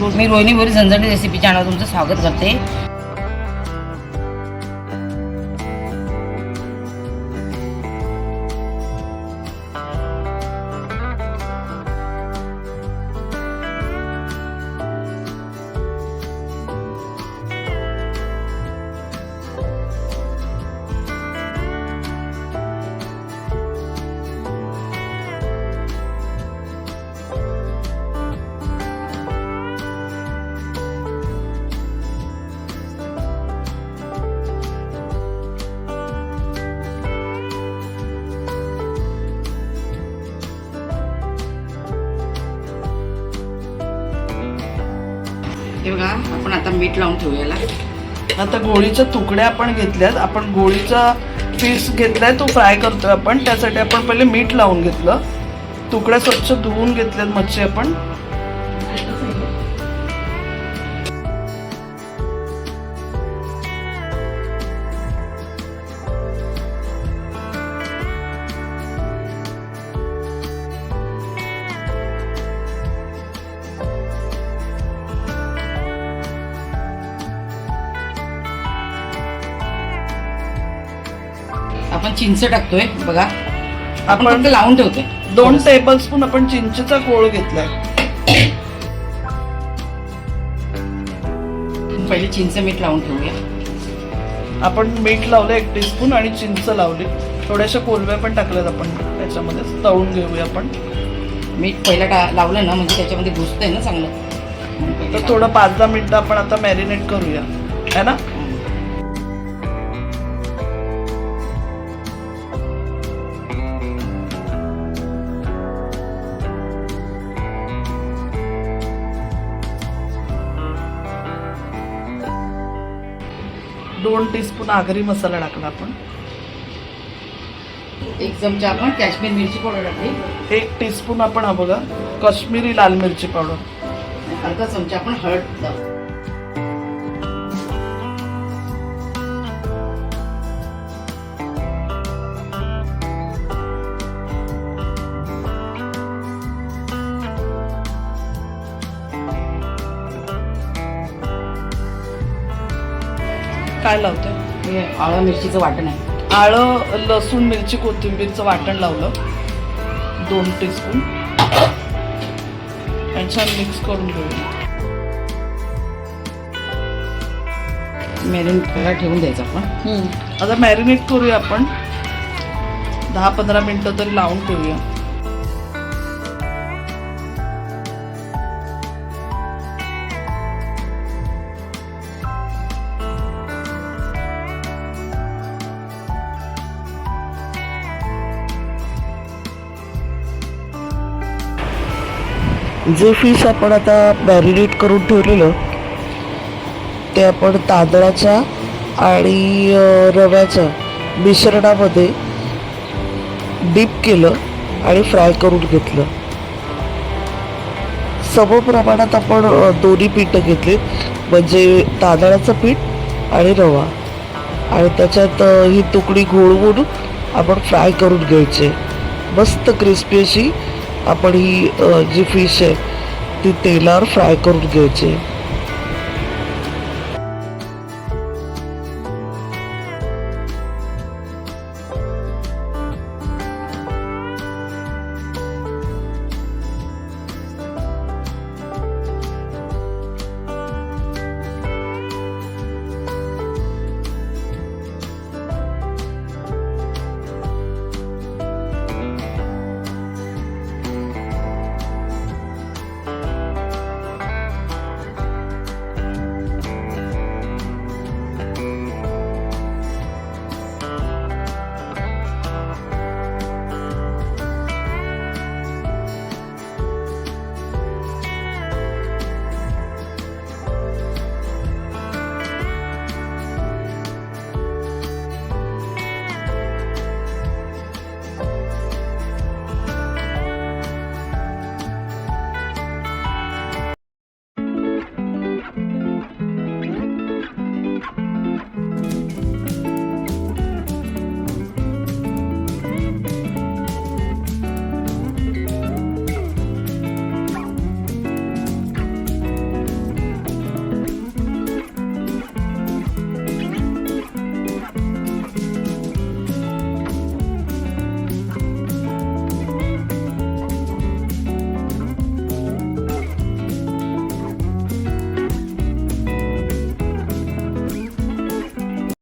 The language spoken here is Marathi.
मी रोहिणी बोरी झणझणीत रेसिपी चॅनल तुमचं स्वागत करते. हे बघा, आपण आता मीठ लावून ठेवूया. आता गोळीच्या तुकड्या आपण घेतल्यात. आपण गोळीचा पीस घेतलाय, तो फ्राय करतोय आपण. त्यासाठी आपण पहिले मीठ लावून घेतलं. तुकड्या स्वच्छ धुवून घेतल्यात मच्छी आपण. आपण चिंच टाकतोय बघा. आपण लावून ठेवतोय. 2 टेबलस्पून आपण चिंचेचा कोळ घेतलाय. पहिले चिंच मीठ लावून ठेवूया. आपण मीठ लावलं 1 टीस्पून आणि चिंच लावली. थोड्याशा कोलव्या पण टाकल्यात आपण त्याच्यामध्ये. तळून घेऊया आपण. मीठ पहिला लावलं ना म्हणजे त्याच्यामध्ये घुसतंय ना चांगलं. तर थोडं 5-10 मिनिटं आपण आता मॅरिनेट करूया, है ना. दोन टीस्पून आगरी मसाला टाकला आपण. 1 चमचा आपण काश्मीर मिरची पावडर टाकली. 1 टीस्पून आपण हा बघा काश्मीरी लाल मिरची पावडर. अर्धा चमचा आपण हळद. काय लावतोय? हे आळं मिरचीचं वाटण आहे. आळं, लसूण, मिरची, कोथिंबीरचं वाटण लावलं 2 टीस्पून. आणि छान मिक्स करून घेऊया. मॅरिनेट ठेवून द्यायचं आपण. आता मॅरिनेट करूया आपण. 10-15 मिनिटं तरी लावून ठेवूया. जे फिश आपण आता मॅरिनेट करून ठेवलेलं ते आपण तांदळाच्या आणि रव्याच्या मिश्रणामध्ये डीप केलं आणि फ्राय करून घेतलं. समप्रमाणात आपण दोन्ही पीठं घेतली, म्हणजे तांदळाचं पीठ आणि रवा. आणि त्याच्यात ही तुकडी घोळवून आपण फ्राय करून घ्यायचे. मस्त क्रिस्पी अशी आपण ही जी फिश आहे ती तेलावर फ्राय करून घ्यायची.